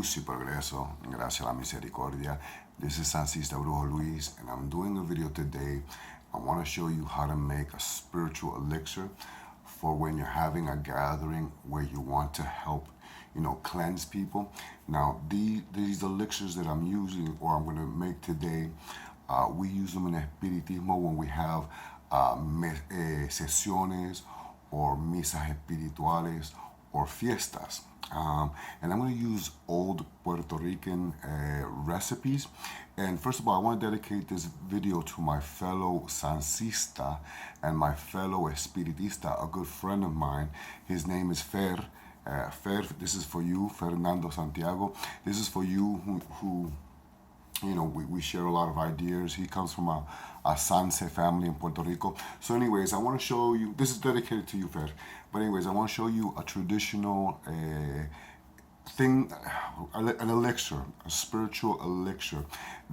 Luz y progreso, gracias a la misericordia. This is Sancista Brujo Luis, and I'm doing a video today. I want to show you how to make a spiritual elixir for when you're having a gathering where you want to help, cleanse people. Now, these elixirs that I'm using, or I'm going to make today, we use them in Espiritismo when we have sesiones or misas espirituales or fiestas. And I'm going to use old Puerto Rican recipes. And first of all, I want to dedicate this video to my fellow Sancista and my fellow Espiritista, a good friend of mine. His name is Fer. Fer, this is for you, Fernando Santiago. This is for you who we share a lot of ideas. He comes from a Sanse family in Puerto Rico. So anyways, I want to show you, this is dedicated to you, Fer. But anyways, I want to show you a traditional thing, an elixir, a spiritual elixir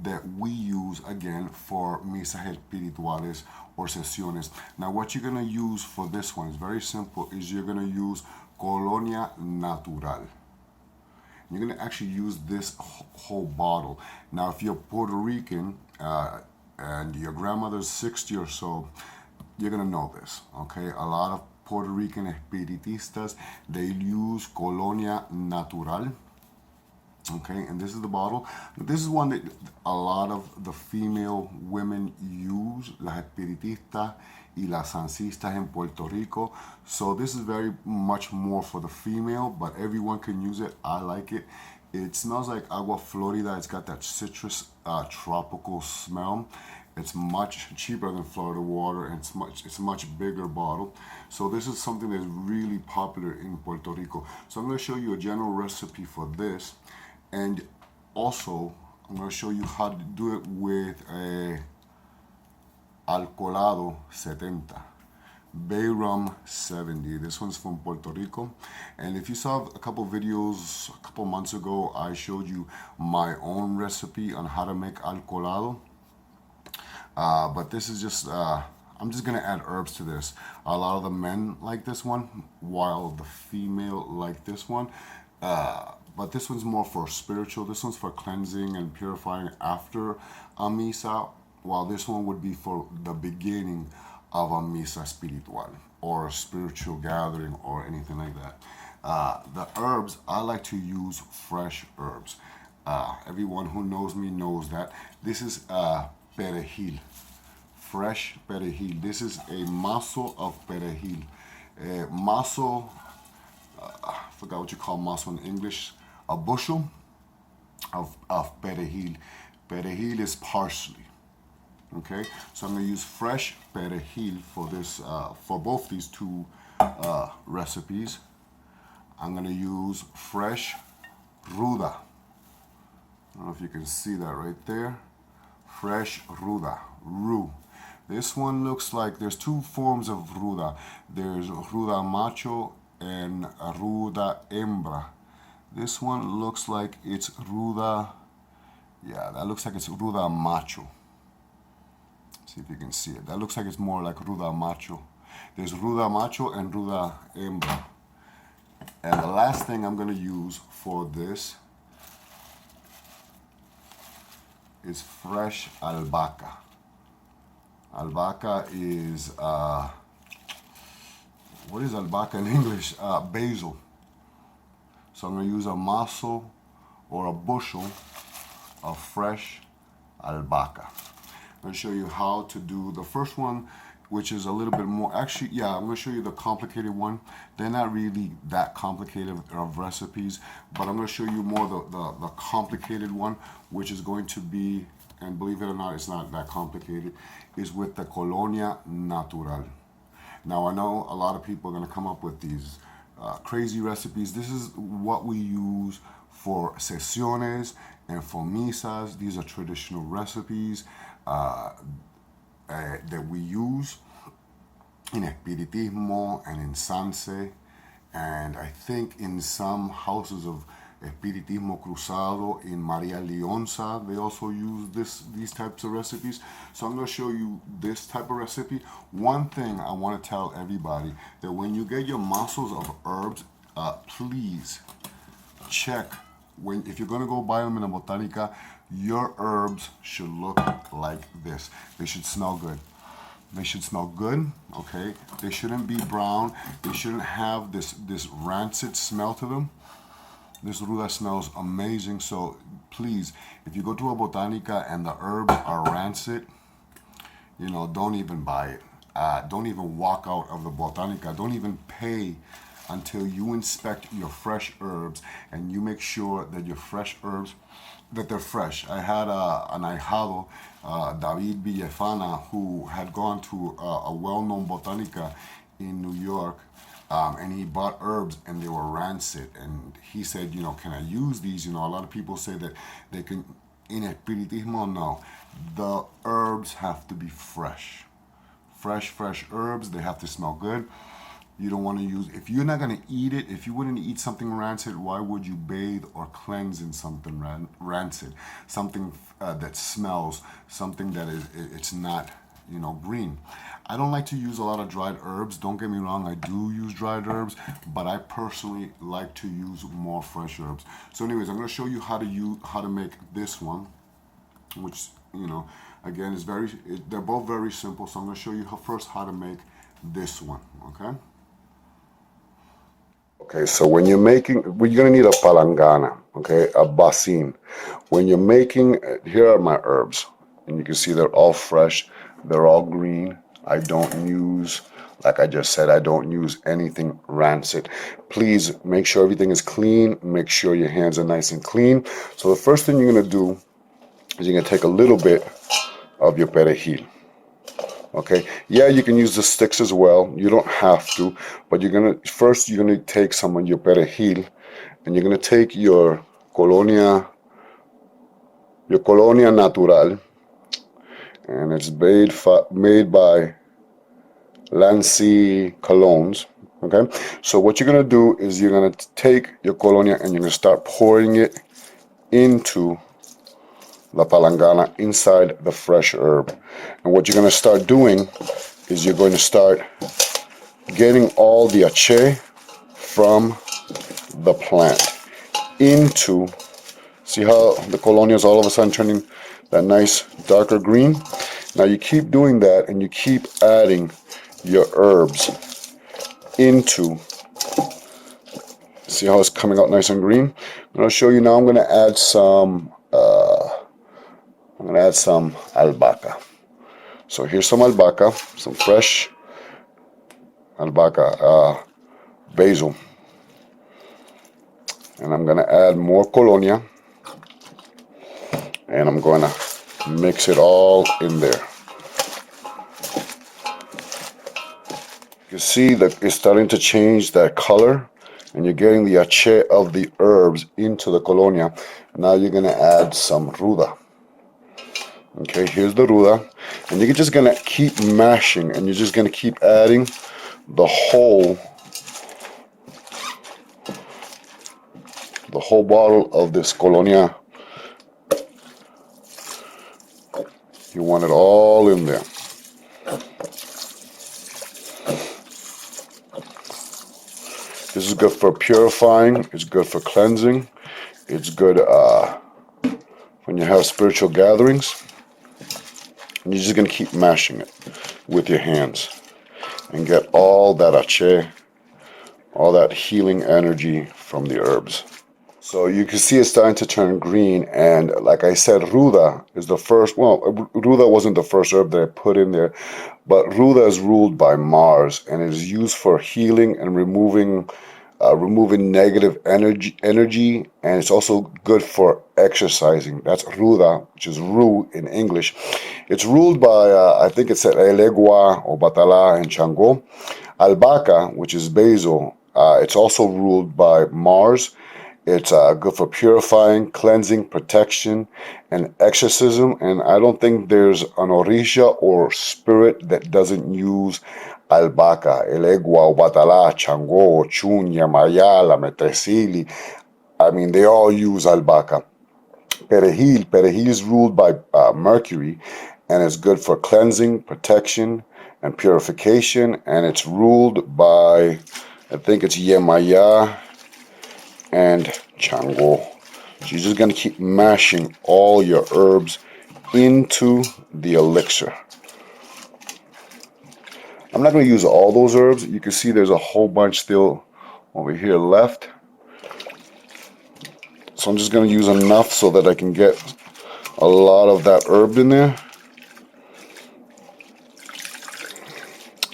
that we use, again, for misas espirituales or sesiones. Now, what you're going to use for this one is very simple, is you're going to use Cologne Natural. You're going to actually use this whole bottle. Now, if you're Puerto Rican and your grandmother's 60 or so, you're going to know this, okay? A lot of Puerto Rican Espiritistas, they use Cologne Natural, okay? And this is the bottle. This is one that a lot of the female women use, las Espiritistas y las Sancistas in Puerto Rico. So this is very much more for the female, but everyone can use it. I like it. It smells like agua florida. It's got that citrus tropical smell. It's much cheaper than Florida water, and it's a much bigger bottle. So this is something that's really popular in Puerto Rico. So I'm going to show you a general recipe for this, and also I'm going to show you how to do it with a Alcoholado 70, Bay Rum 70. This one's from Puerto Rico. And if you saw a couple videos a couple months ago, I showed you my own recipe on how to make Alcoholado. But this is just, I'm just going to add herbs to this. A lot of the men like this one, while the female like this one. But this one's more for spiritual. This one's for cleansing and purifying after a misa, while this one would be for the beginning of a misa espiritual or a spiritual gathering or anything like that. The herbs, I like to use fresh herbs. Everyone who knows me knows that. This is perejil, fresh perejil. This is a mazo of perejil. Mazo, I forgot what you call mazo in English, a bushel of perejil. Perejil is parsley. Okay, so I'm going to use fresh perejil for this, for both these two recipes. I'm going to use fresh ruda. I don't know if you can see that right there. Fresh ruda, rue. This one looks like there's two forms of ruda. There's ruda macho and ruda hembra. This one looks like it's ruda, yeah, that looks like it's ruda macho. See if you can see it. That looks like it's more like ruda macho. There's ruda macho and ruda hembra. And the last thing I'm going to use for this is fresh albahaca. Albahaca is, what is albahaca in English? Basil. So I'm going to use a mazo or a bushel of fresh albahaca. I'm going to show you how to do the first one, which is a little bit more, actually, yeah, I'm going to show you the complicated one. They're not really that complicated of recipes, but I'm going to show you more the complicated one, which is going to be, and believe it or not, it's not that complicated, is with the Cologne Natural. Now, I know a lot of people are going to come up with these crazy recipes. This is what we use for sesiones and for misas. These are traditional recipes that we use in Espiritismo and in Sanse, and I think in some houses of Espiritismo Cruzado in Maria Leonza, they also use these types of recipes. So I'm going to show you this type of recipe. One thing I want to tell everybody, that when you get your mazos of herbs, please check if you're going to go buy them in a botanica, your herbs should look like this. They should smell good. They should smell good, okay? They shouldn't be brown. They shouldn't have this rancid smell to them. This ruda smells amazing. So please, if you go to a botanica and the herbs are rancid, you know, don't even buy it. Don't even walk out of the botanica. Don't even pay until you inspect your fresh herbs and you make sure that your fresh herbs, that they're fresh. I had an ahijado, David Villafana, who had gone to a well-known botanica in New York, and he bought herbs and they were rancid. And he said, you know, can I use these? You know, a lot of people say that they can. In Espiritismo, no. The herbs have to be fresh. Fresh herbs. They have to smell good. You don't want to use, if you're not going to eat it, if you wouldn't eat something rancid, why would you bathe or cleanse in something rancid? Something that smells, something that it's not, you know, green. I don't like to use a lot of dried herbs. Don't get me wrong, I do use dried herbs, but I personally like to use more fresh herbs. So anyways, I'm going to show you how to make this one, which, you know, again, they're both very simple. So I'm going to show you first how to make this one, okay? Okay, so when you're making, you're going to need a palangana, okay, a basin. When you're making, here are my herbs, and you can see they're all fresh, they're all green. I don't use, like I just said, I don't use anything rancid. Please make sure everything is clean, make sure your hands are nice and clean. So the first thing you're going to do is you're going to take a little bit of your perejil. Okay, yeah, you can use the sticks as well. You don't have to, but you're gonna take some of your perejil, and you're gonna take your colonia natural, and it's made by Lancry Cologne. Okay, so what you're gonna do is you're gonna take your colonia and you're gonna start pouring it into la palangana inside the fresh herb. And what you're going to start doing is you're going to start getting all the ache from the plant into, see how the colonia is all of a sudden turning that nice darker green? Now you keep doing that and you keep adding your herbs into, see how it's coming out nice and green? I'm going to show you now. I'm going to add some albahaca. So here's some albahaca, some fresh albahaca, basil. And I'm going to add more colonia. And I'm going to mix it all in there. You see that it's starting to change that color. And you're getting the ache of the herbs into the colonia. Now you're going to add some ruda. Okay, here's the ruda, and you're just gonna keep mashing, and you're just gonna keep adding the whole bottle of this colonia. You want it all in there. This is good for purifying. It's good for cleansing. It's good when you have spiritual gatherings. And you're just going to keep mashing it with your hands and get all that ache, all that healing energy from the herbs. So you can see it's starting to turn green, and like I said, ruda is the first, well, ruda wasn't the first herb that I put in there, but ruda is ruled by Mars and is used for healing and removing negative energy, and it's also good for exercising. That's ruda, which is ru in English. It's ruled by, I think it's Elegua or Batala and Chango. Albahaca, which is basil, it's also ruled by Mars. It's good for purifying, cleansing, protection, and exorcism. And I don't think there's an orisha or spirit that doesn't use albahaca, elegua, batala, chango, chunya, mayala, metresili. I mean, they all use albahaca. Perejil is ruled by Mercury, and it's good for cleansing, protection, and purification. And it's ruled by, I think it's Yemaya and Chango. So you're just going to keep mashing all your herbs into the elixir. I'm not going to use all those herbs. You can see there's a whole bunch still over here left. So I'm just going to use enough so that I can get a lot of that herb in there.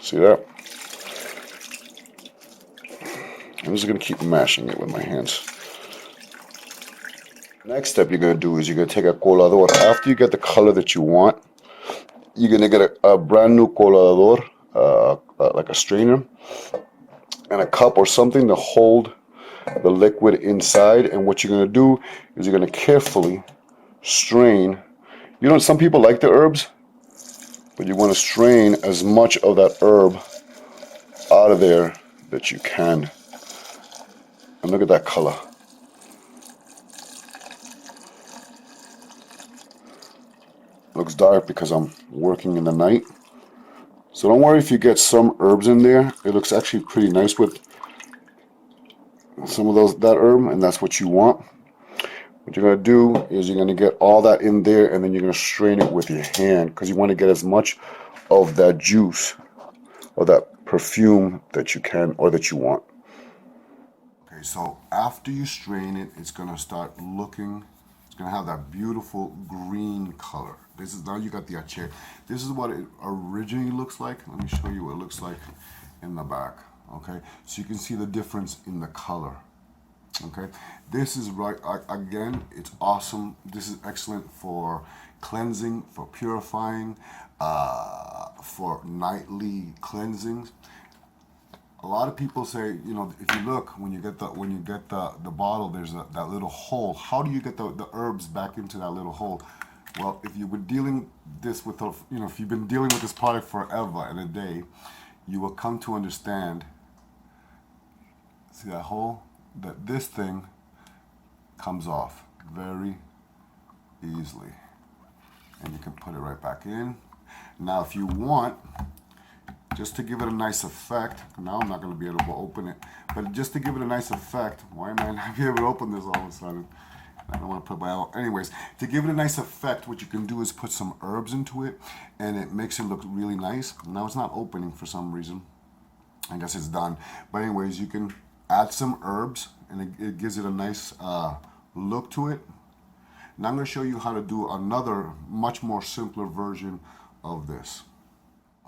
See that? I'm just going to keep mashing it with my hands. Next step you're going to do is you're going to take a colador. After you get the color that you want, you're going to get a brand new colador, like a strainer, and a cup or something to hold the liquid inside. And what you're going to do is you're going to carefully strain. You know, some people like the herbs, but you want to strain as much of that herb out of there that you can. And look at that color. Looks dark because I'm working in the night. So don't worry if you get some herbs in there. It looks actually pretty nice with some of that herb, and that's what you want. What you're going to do is you're going to get all that in there, and then you're going to strain it with your hand because you want to get as much of that juice or that perfume that you can or that you want. Okay, so after you strain it, it's going to start looking, it's going to have that beautiful green color. This is, now you got the ache. This is what it originally looks like. Let me show you what it looks like in the back. Okay, so you can see the difference in the color. Okay, this is right, again, it's awesome. This is excellent for cleansing, for purifying, for nightly cleansings. A lot of people say, you know, if you look, when you get the bottle, there's that little hole. How do you get the herbs back into that little hole? Well, if you were dealing this with, you know, if you've been dealing with this product forever and a day, you will come to understand. See that hole? That this thing comes off very easily, and you can put it right back in. Now, if you want, just to give it a nice effect, now I'm not going to be able to open it, but just to give it a nice effect, why am I not be able to open this all of a sudden? I don't want to put my, anyways, to give it a nice effect, what you can do is put some herbs into it, and it makes it look really nice. Now it's not opening for some reason. I guess it's done. But anyways, you can add some herbs, and it gives it a nice look to it. Now I'm going to show you how to do another much more simpler version of this.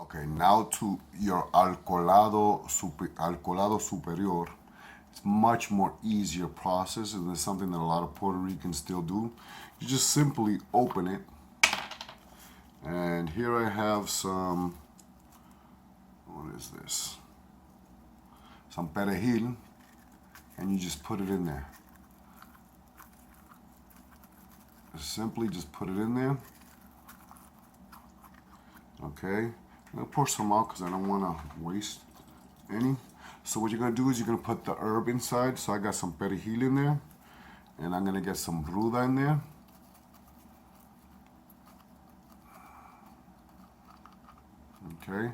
Okay, now to your Alcoholado Superior. It's much more easier process, and it's something that a lot of Puerto Ricans still do. You just simply open it, and here I have some, what is this? Some perejil, and you just put it in there. Simply just put it in there. Okay, I'm gonna pour some out because I don't want to waste any. So what you're gonna do is you're gonna put the herb inside. So I got some perejil in there, and I'm gonna get some ruda in there. Okay,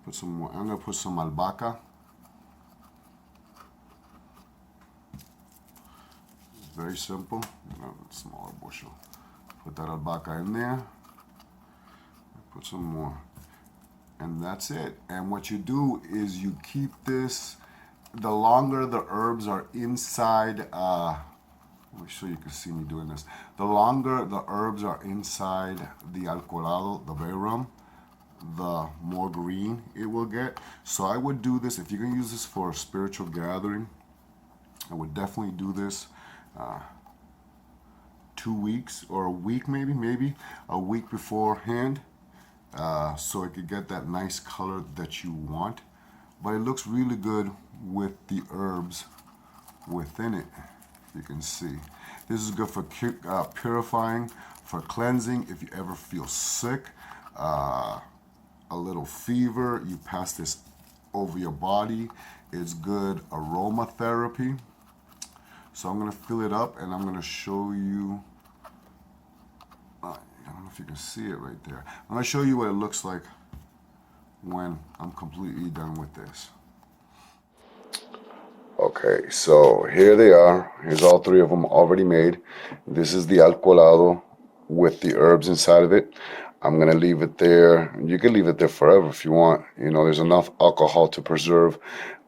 put some more. I'm gonna put some albahaca. Very simple. Smaller bushel. Put that albahaca in there. Put some more. And that's it. And what you do is you keep this, the longer the herbs are inside, let me show you can see me doing this. The longer the herbs are inside the alcoholado, the bay rum, the more green it will get. So I would do this, if you're going to use this for a spiritual gathering, I would definitely do this 2 weeks or a week, maybe a week beforehand. So it could get that nice color that you want, but it looks really good with the herbs within it. You can see this is good for purifying, for cleansing. If you ever feel sick, a little fever, you pass this over your body. It's good aromatherapy. So I'm gonna fill it up, and I'm gonna show you. I don't know if you can see it right there. I'm going to show you what it looks like when I'm completely done with this. Okay, so here they are. Here's all three of them already made. This is the Alcoholado with the herbs inside of it. I'm going to leave it there. You can leave it there forever if you want. You know, there's enough alcohol to preserve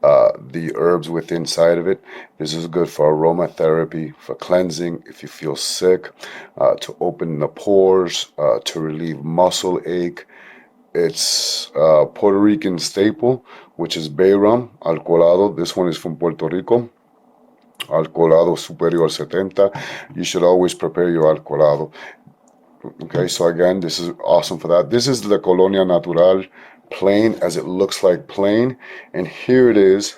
the herbs with inside of it. This is good for aromatherapy, for cleansing, if you feel sick, to open the pores, to relieve muscle ache. It's Puerto Rican staple, which is bay rum, Alcoholado. This one is from Puerto Rico. Alcoholado Superior 70. You should always prepare your Alcoholado. Okay, so again, this is awesome for that. This is the Cologne Natural, plain as it looks like plain. And here it is.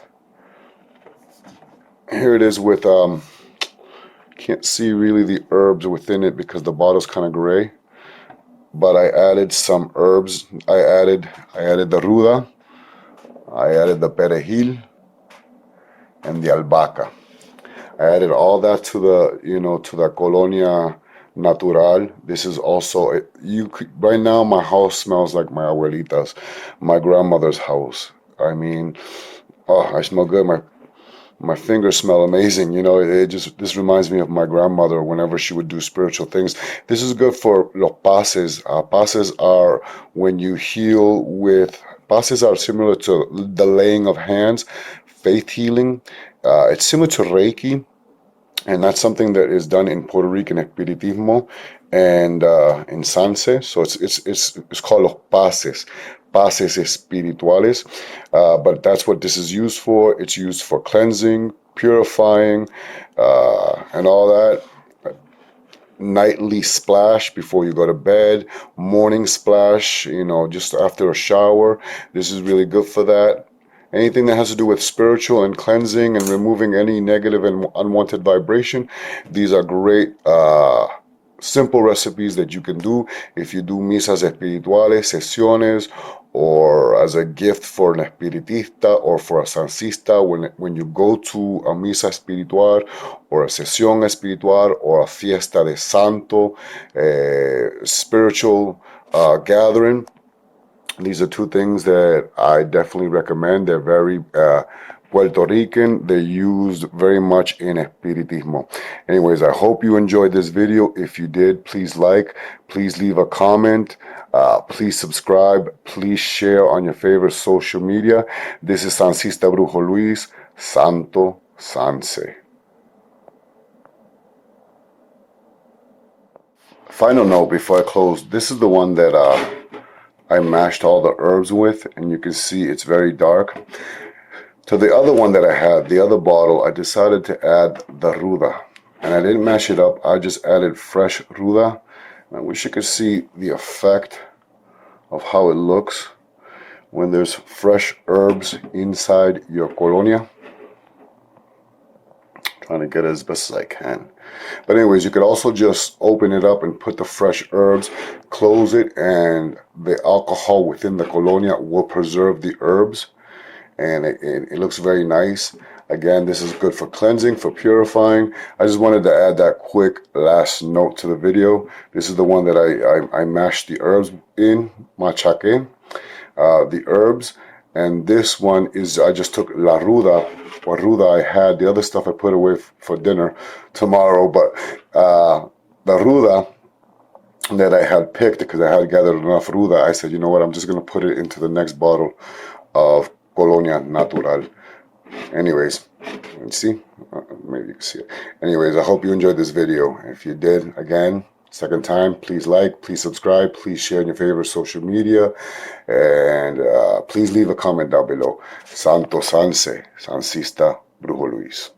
Here it is with, can't see really the herbs within it because the bottle's kind of gray. But I added some herbs. I added the ruda, I added the perejil, and the albahaca. I added all that to the, you know, to the Cologne Natural. This is also, right now my house smells like my abuelita's, my grandmother's house. I mean, oh, I smell good. My fingers smell amazing. You know, this reminds me of my grandmother whenever she would do spiritual things. This is good for los pases. Pases are when you heal with, pases are similar to the laying of hands, faith healing. It's similar to reiki, and that's something that is done in Puerto Rican Espiritismo and in Sanse. So it's called los pases espirituales, but that's what this is used for. It's used for cleansing, purifying, and all that. Nightly splash before you go to bed, morning splash, you know, just after a shower. This is really good for that. Anything that has to do with spiritual and cleansing and removing any negative and unwanted vibration, these are great simple recipes that you can do if you do misas espirituales, sesiones, or as a gift for an espiritista or for a sancista. When you go to a misa espiritual or a sesión espiritual or a fiesta de santo, spiritual gathering. These are two things that I definitely recommend. They're very Puerto Rican. They're used very much in Espiritismo. Anyways, I hope you enjoyed this video. If you did, please like, please leave a comment, please subscribe, please share on your favorite social media. This is Sancista Brujo Luis, Santo Sanse. Final note before I close, this is the one that I mashed all the herbs with, and you can see it's very dark. To the other one that I had, the other bottle, I decided to add the ruda, and I didn't mash it up. I just added fresh ruda. I wish you could see the effect of how it looks when there's fresh herbs inside your colonia. Trying to get it as best as I can. But anyways, you could also just open it up and put the fresh herbs, close it, and the alcohol within the colonia will preserve the herbs, and it looks very nice. Again, this is good for cleansing, for purifying. I just wanted to add that quick last note to the video. This is the one that I mashed the herbs in, machaque, the herbs. And this one is, I just took la ruda, or ruda I had. The other stuff I put away for dinner tomorrow. But the ruda that I had picked, because I had gathered enough ruda, I said, you know what, I'm just going to put it into the next bottle of Cologne Natural. Anyways, let's see. Maybe you can see it. Anyways, I hope you enjoyed this video. If you did, again, second time, please like, please subscribe, please share on your favorite social media, and please leave a comment down below. Santo Sanse, Sancista Brujo Luis.